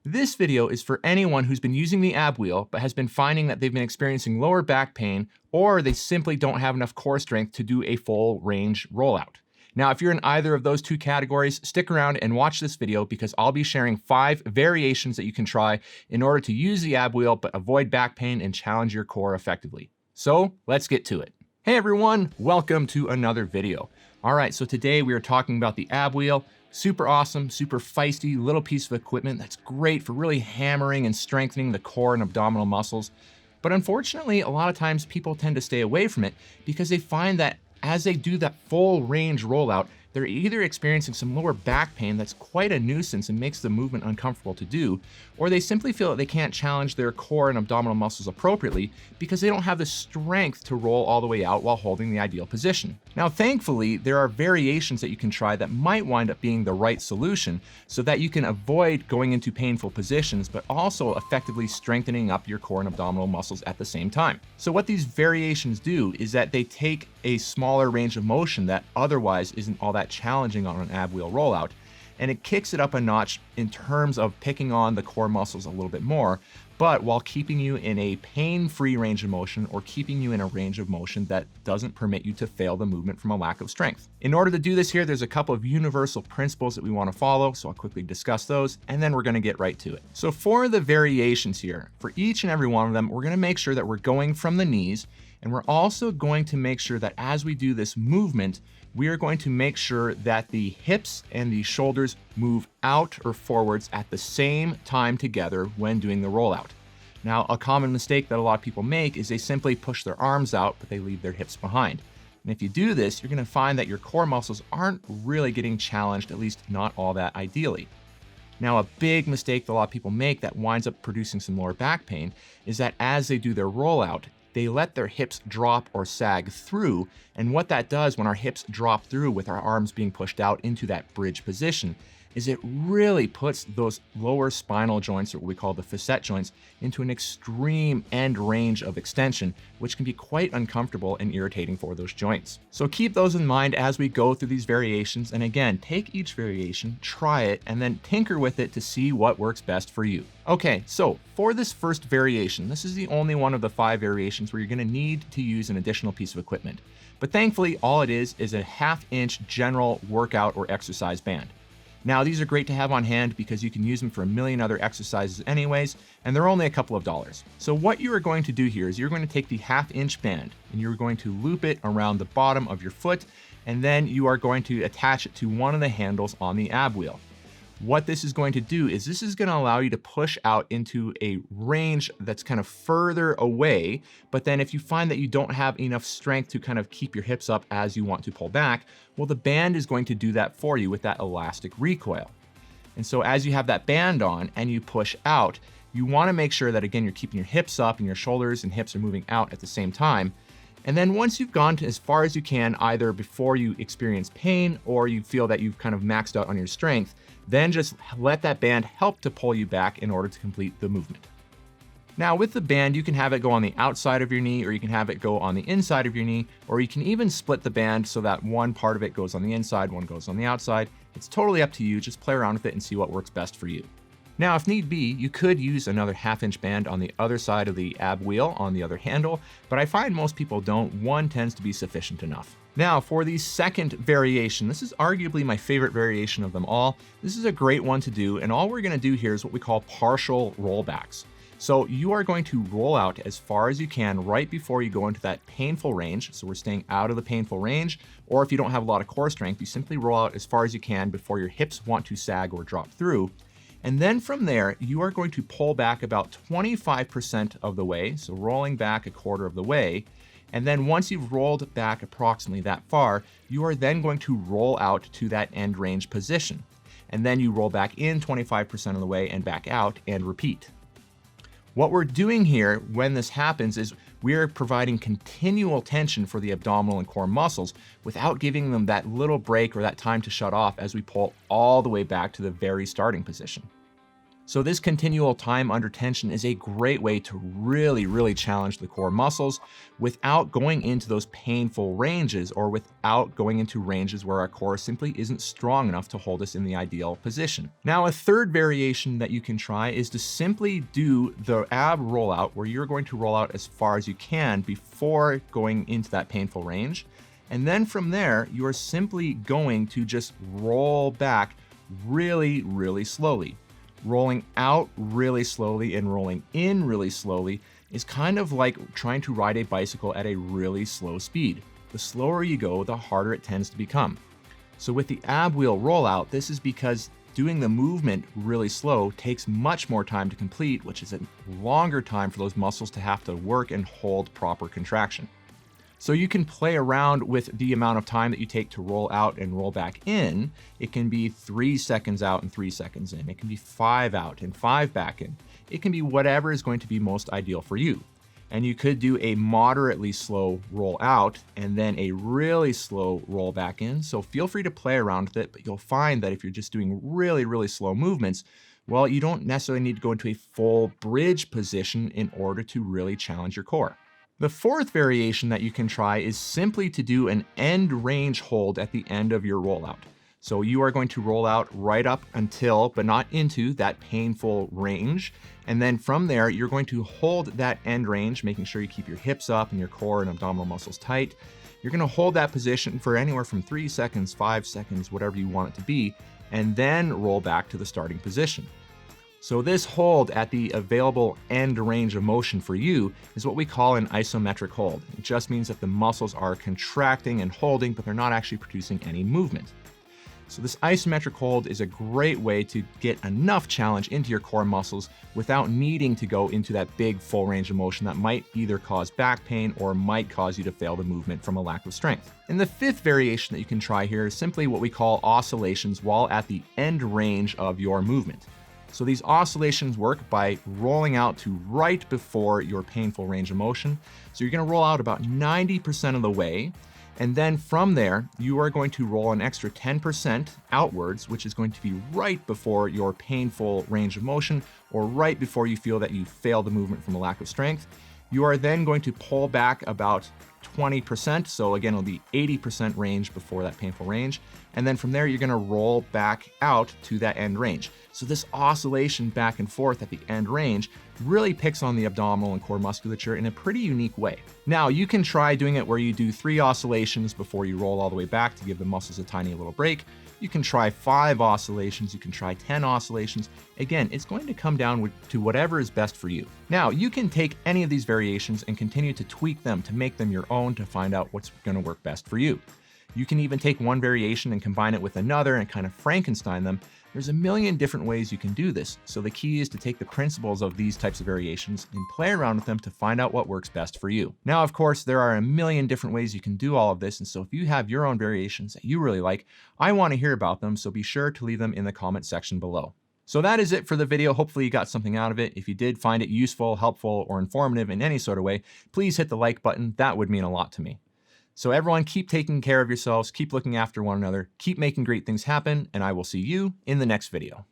This video is for anyone who's been using the ab wheel but has been finding that they've been experiencing lower back pain, or they simply don't have enough core strength to do a full range rollout. Now, if you're in either of those two categories, stick around and watch this video because I'll be sharing 5 variations that you can try in order to use the ab wheel but avoid back pain and challenge your core effectively. So let's get to it. Hey everyone, welcome to another video. All right, so today we are talking about the ab wheel. Super awesome, super feisty little piece of equipment that's great for really hammering and strengthening the core and abdominal muscles. But unfortunately, a lot of times people tend to stay away from it because they find that as they do that full range rollout, they're either experiencing some lower back pain that's quite a nuisance and makes the movement uncomfortable to do, or they simply feel that they can't challenge their core and abdominal muscles appropriately because they don't have the strength to roll all the way out while holding the ideal position. Now, thankfully, there are variations that you can try that might wind up being the right solution so that you can avoid going into painful positions, but also effectively strengthening up your core and abdominal muscles at the same time. So what these variations do is that they take a smaller range of motion that otherwise isn't all that challenging on an ab wheel rollout, and it kicks it up a notch in terms of picking on the core muscles a little bit more, but while keeping you in a pain-free range of motion or keeping you in a range of motion that doesn't permit you to fail the movement from a lack of strength. In order to do this here, there's a couple of universal principles that we want to follow, so I'll quickly discuss those, and then we're going to get right to it. So for the variations here, for each and every one of them, we're going to make sure that we're going from the knees, and we're also going to make sure that as we do this movement, we are going to make sure that the hips and the shoulders move out or forwards at the same time together when doing the rollout. Now, a common mistake that a lot of people make is they simply push their arms out, but they leave their hips behind. And if you do this, you're going to find that your core muscles aren't really getting challenged, at least not all that ideally. Now, a big mistake that a lot of people make that winds up producing some lower back pain is that as they do their rollout, they let their hips drop or sag through. And what that does when our hips drop through with our arms being pushed out into that bridge position is it really puts those lower spinal joints, or what we call the facet joints, into an extreme end range of extension, which can be quite uncomfortable and irritating for those joints. So keep those in mind as we go through these variations. And again, take each variation, try it, and then tinker with it to see what works best for you. Okay, so for this first variation, this is the only one of the 5 variations where you're going to need to use an additional piece of equipment. But thankfully, all it is a 1/2-inch general workout or exercise band. Now, these are great to have on hand because you can use them for a million other exercises anyways, and they're only a couple of dollars. So what you are going to do here is you're going to take the 1/2-inch band and you're going to loop it around the bottom of your foot, and then you are going to attach it to one of the handles on the ab wheel. What this is going to do is this is going to allow you to push out into a range that's kind of further away, but then if you find that you don't have enough strength to kind of keep your hips up as you want to pull back, well, the band is going to do that for you with that elastic recoil. And so as you have that band on and you push out, you want to make sure that, again, you're keeping your hips up and your shoulders and hips are moving out at the same time. And then once you've gone to as far as you can, either before you experience pain or you feel that you've kind of maxed out on your strength, then just let that band help to pull you back in order to complete the movement. Now with the band, you can have it go on the outside of your knee, or you can have it go on the inside of your knee, or you can even split the band so that one part of it goes on the inside, one goes on the outside. It's totally up to you. Just play around with it and see what works best for you. Now, if need be, you could use another 1/2-inch band on the other side of the ab wheel on the other handle, but I find most people don't. One tends to be sufficient enough. Now, for the second variation, this is arguably my favorite variation of them all. This is a great one to do, and all we're going to do here is what we call partial rollbacks. So you are going to roll out as far as you can right before you go into that painful range. So we're staying out of the painful range, or if you don't have a lot of core strength, you simply roll out as far as you can before your hips want to sag or drop through. And then from there, you are going to pull back about 25% of the way, so rolling back 1/4 of the way. And then once you've rolled back approximately that far, you are then going to roll out to that end range position. And then you roll back in 25% of the way and back out and repeat. What we're doing here when this happens is we are providing continual tension for the abdominal and core muscles without giving them that little break or that time to shut off as we pull all the way back to the very starting position. So this continual time under tension is a great way to really challenge the core muscles without going into those painful ranges or without going into ranges where our core simply isn't strong enough to hold us in the ideal position. Now, a third variation that you can try is to simply do the ab rollout, where you're going to roll out as far as you can before going into that painful range. And then from there, you are simply going to just roll back really slowly. Rolling out really slowly and rolling in really slowly is kind of like trying to ride a bicycle at a really slow speed. The slower you go, the harder it tends to become. So with the ab wheel rollout, this is because doing the movement really slow takes much more time to complete, which is a longer time for those muscles to have to work and hold proper contraction. So you can play around with the amount of time that you take to roll out and roll back in. It can be 3 seconds out and 3 seconds in. It can be 5 out and 5 back in. It can be whatever is going to be most ideal for you. And you could do a moderately slow roll out and then a really slow roll back in. So feel free to play around with it, but you'll find that if you're just doing really slow movements, well, you don't necessarily need to go into a full bridge position in order to really challenge your core. The fourth variation that you can try is simply to do an end range hold at the end of your rollout. So you are going to roll out right up until, but not into, that painful range. And then from there, you're going to hold that end range, making sure you keep your hips up and your core and abdominal muscles tight. You're going to hold that position for anywhere from 3 seconds, 5 seconds, whatever you want it to be, and then roll back to the starting position. So this hold at the available end range of motion for you is what we call an isometric hold. It just means that the muscles are contracting and holding, but they're not actually producing any movement. So this isometric hold is a great way to get enough challenge into your core muscles without needing to go into that big full range of motion that might either cause back pain or might cause you to fail the movement from a lack of strength. And the fifth variation that you can try here is simply what we call oscillations while at the end range of your movement. So these oscillations work by rolling out to right before your painful range of motion. So you're going to roll out about 90% of the way. And then from there, you are going to roll an extra 10% outwards, which is going to be right before your painful range of motion or right before you feel that you failed the movement from a lack of strength. You are then going to pull back about 20%. So again, it'll be 80% range before that painful range. And then from there, you're going to roll back out to that end range. So this oscillation back and forth at the end range really picks on the abdominal and core musculature in a pretty unique way. Now, you can try doing it where you do 3 oscillations before you roll all the way back to give the muscles a tiny little break. You can try 5 oscillations, you can try 10 oscillations. Again, it's going to come down to whatever is best for you. Now, you can take any of these variations and continue to tweak them to make them your own to find out what's going to work best for you. You can even take one variation and combine it with another and kind of Frankenstein them. There's a million different ways you can do this. So the key is to take the principles of these types of variations and play around with them to find out what works best for you. Now, of course, there are a million different ways you can do all of this. And so if you have your own variations that you really like, I want to hear about them. So be sure to leave them in the comment section below. So that is it for the video. Hopefully you got something out of it. If you did find it useful, helpful, or informative in any sort of way, please hit the like button. That would mean a lot to me. So everyone, keep taking care of yourselves, keep looking after one another, keep making great things happen, and I will see you in the next video.